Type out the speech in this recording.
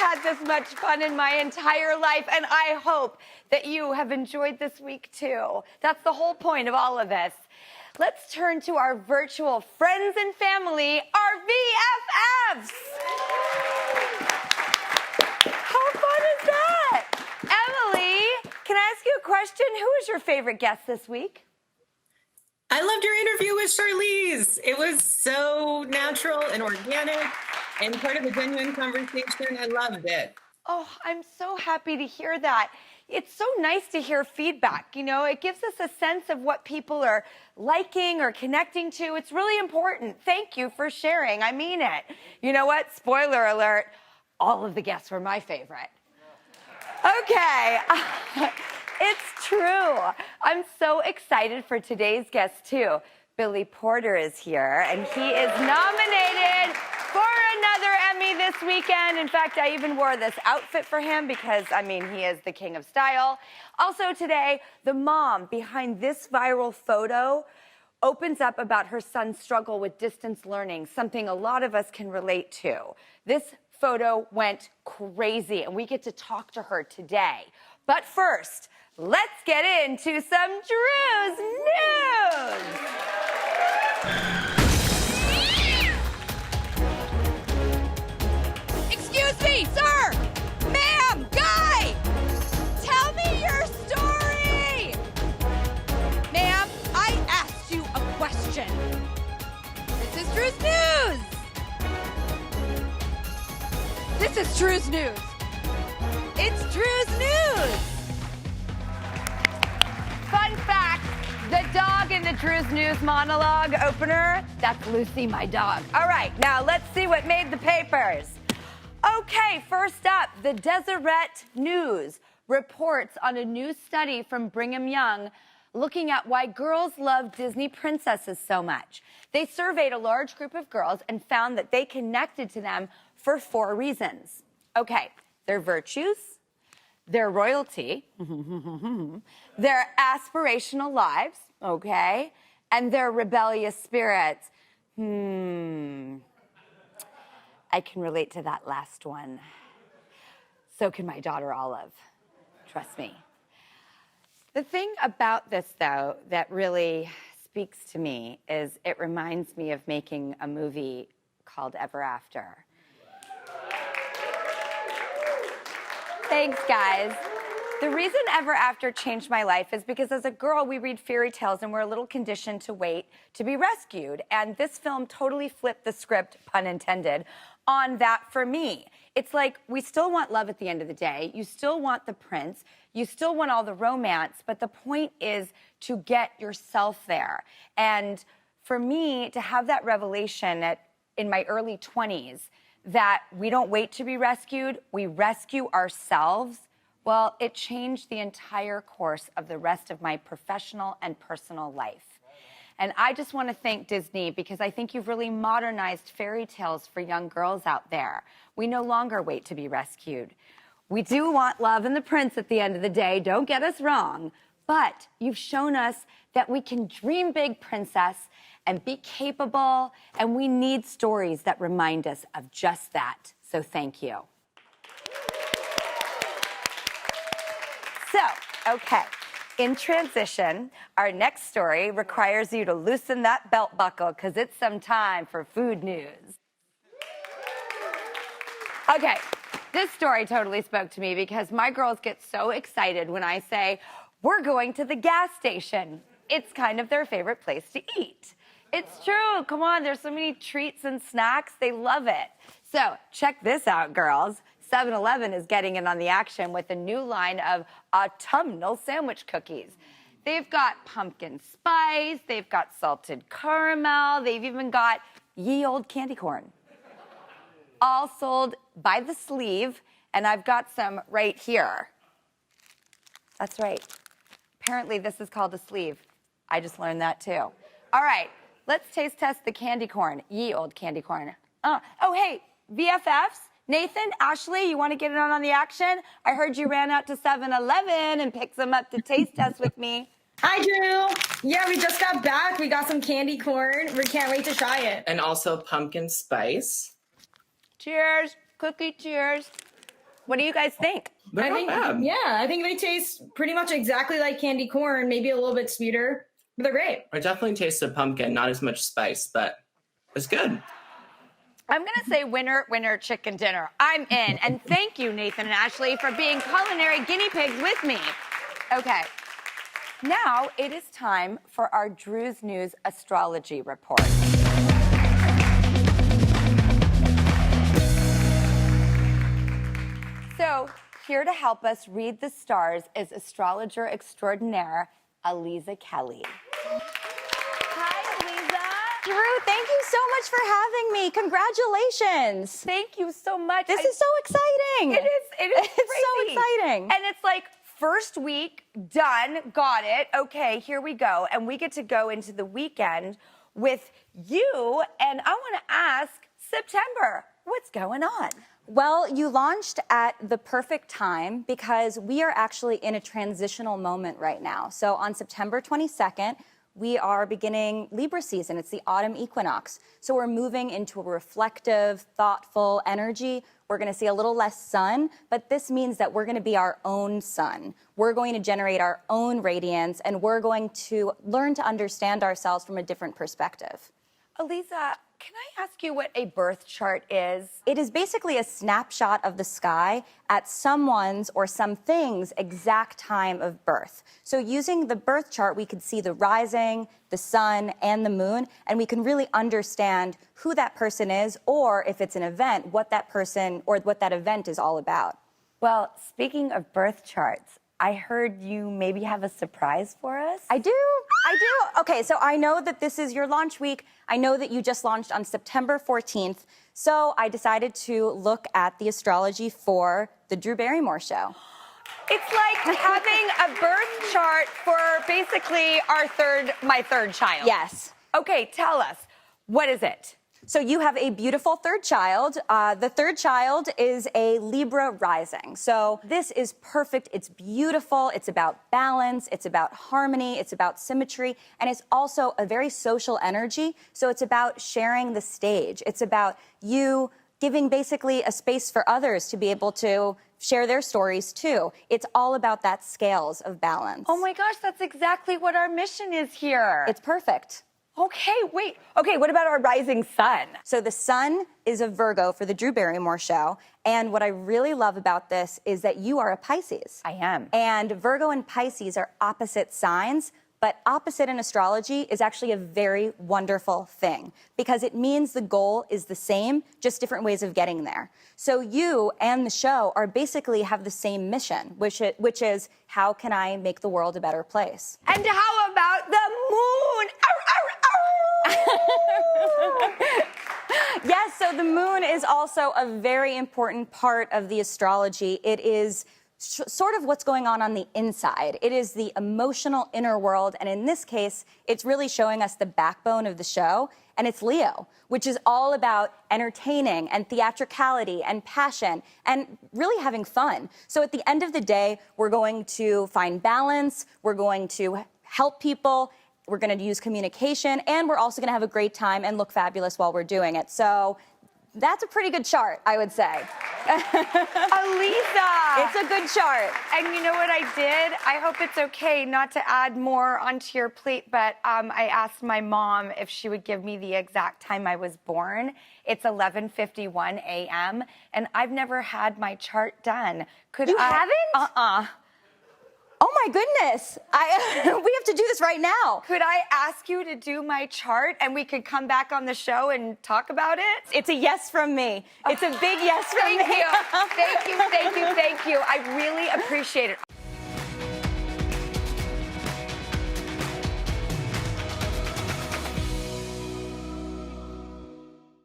had this much fun in my entire life, and I hope that you have enjoyed this week too. That's the whole point of all of this. Let's turn to our virtual friends and family, our VFFs. How fun is that? Emily, can I ask you a question? Who is your favorite guest this week? I loved your interview with Charlize. It was so natural and organic and part of a genuine conversation. I loved it. Oh, I'm so happy to hear that. It's so nice to hear feedback. You know, it gives us a sense of what people are liking or connecting to. It's really important. Thank you for sharing. I mean it. You know what? Spoiler alert, all of the guests were my favorite. Okay. It's true. I'm so excited for today's guest, too. Billy Porter is here, and he is nominated for another Emmy this weekend. In fact, I even wore this outfit for him because, I mean, he is the king of style. Also today, the mom behind this viral photo opens up about her son's struggle with distance learning, something a lot of us can relate to. This photo went crazy, and we get to talk to her today. But first, let's get into some Drew's News. Excuse me, sir! Ma'am! Guy! Tell me your story! Ma'am, I asked you a question. This is Drew's News! This is Drew's News. It's Drew's News! Fun fact, the dog in the Drew's News monologue opener, that's Lucy, my dog. All right, now let's see what made the papers. Okay, first up, the Deseret News reports on a new study from Brigham Young looking at why girls love Disney princesses so much. They surveyed a large group of girls and found that they connected to them for 4 reasons. Okay, their virtues, their royalty, their aspirational lives, okay, and their rebellious spirits. I can relate to that last one. So can my daughter Olive. Trust me. The thing about this, though, that really speaks to me is it reminds me of making a movie called Ever After. Thanks, guys. The reason Ever After changed my life is because as a girl, we read fairy tales and we're a little conditioned to wait to be rescued. And this film totally flipped the script, pun intended, on that for me. It's like we still want love at the end of the day. You still want the prince. You still want all the romance. But the point is to get yourself there. And for me, to have that revelation in my early 20s, that we don't wait to be rescued, we rescue ourselves, well, it changed the entire course of the rest of my professional and personal life. And I just want to thank Disney because I think you've really modernized fairy tales for young girls out there. We no longer wait to be rescued. We do want love and the prince at the end of the day, don't get us wrong, but you've shown us that we can dream big, princess, and be capable, and we need stories that remind us of just that. So thank you. So, okay, in transition, our next story requires you to loosen that belt buckle because it's some time for food news. Okay, this story totally spoke to me because my girls get so excited when I say, we're going to the gas station. It's kind of their favorite place to eat. It's true. Come on, there's so many treats and snacks. They love it. So check this out, girls. 7-Eleven is getting in on the action with a new line of autumnal sandwich cookies. They've got pumpkin spice. They've got salted caramel. They've even got ye old candy corn. All sold by the sleeve, and I've got some right here. That's right. Apparently, this is called a sleeve. I just learned that, too. All right. Let's taste test the candy corn, ye old candy corn. Oh, hey, VFFs, Nathan, Ashley, you want to get in on the action? I heard you ran out to 7-Eleven and picked some up to taste test with me. Hi, Drew. Yeah, we just got back. We got some candy corn. We can't wait to try it. And also pumpkin spice. Cheers. Cookie cheers. What do you guys think? They're not bad. Yeah, I think they taste pretty much exactly like candy corn, maybe a little bit sweeter. But they're great. I definitely taste the pumpkin, not as much spice, but it's good. I'm going to say winner, winner, chicken dinner. I'm in. And thank you, Nathan and Ashley, for being culinary guinea pigs with me. Okay. Now it is time for our Drew's News astrology report. So, here to help us read the stars is astrologer extraordinaire Aliza Kelly. Hi, Aliza. Drew, thank you so much for having me. Congratulations. Thank you so much. This is so exciting. It is It's so crazy. exciting. And it's like, first week, done, got it. Okay, here we go. And we get to go into the weekend with you. And I want to ask, September, what's going on? Well, you launched at the perfect time because we are actually in a transitional moment right now. So on September 22nd, we are beginning Libra season. It's the autumn equinox. So we're moving into a reflective, thoughtful energy. We're going to see a little less sun, but this means that we're going to be our own sun. We're going to generate our own radiance, and we're going to learn to understand ourselves from a different perspective. Aliza, can I ask you what a birth chart is? It is basically a snapshot of the sky at someone's or something's exact time of birth. So using the birth chart, we could see the rising, the sun, and the moon, and we can really understand who that person is, or if it's an event, what that person or what that event is all about. Well, speaking of birth charts, I heard you maybe have a surprise for us. I do. Okay, so I know that this is your launch week. I know that you just launched on September 14th. So I decided to look at the astrology for the Drew Barrymore show. It's like having a birth chart for basically my third child. Yes. Okay, tell us, what is it? So you have a beautiful third child. The third child is a Libra rising. So this is perfect. It's beautiful. It's about balance. It's about harmony. It's about symmetry. And it's also a very social energy. So it's about sharing the stage. It's about you giving basically a space for others to be able to share their stories too. It's all about that scales of balance. Oh my gosh, that's exactly what our mission is here. It's perfect. Okay, wait. Okay, what about our rising sun? So the sun is a Virgo for the Drew Barrymore show. And what I really love about this is that you are a Pisces. I am. And Virgo and Pisces are opposite signs, but opposite in astrology is actually a very wonderful thing because it means the goal is the same, just different ways of getting there. So you and the show are basically have the same mission, which is how can I make the world a better place? And how about the moon? Yes, so the moon is also a very important part of the astrology. It is sort of what's going on the inside. It is the emotional inner world, and in this case, it's really showing us the backbone of the show, and it's Leo, which is all about entertaining and theatricality and passion and really having fun. So at the end of the day, we're going to find balance, we're going to help people, we're going to use communication, and we're also going to have a great time and look fabulous while we're doing it. So that's a pretty good chart, I would say. Aliza! It's a good chart. And you know what I did? I hope it's okay not to add more onto your plate, but I asked my mom if she would give me the exact time I was born. It's 11:51 a.m., and I've never had my chart done. You haven't? Oh my goodness. We have to do this right now. Could I ask you to do my chart and we could come back on the show and talk about it? It's a yes from me. It's a big yes from me. Thank you. Thank you. Thank you. Thank you. I really appreciate it.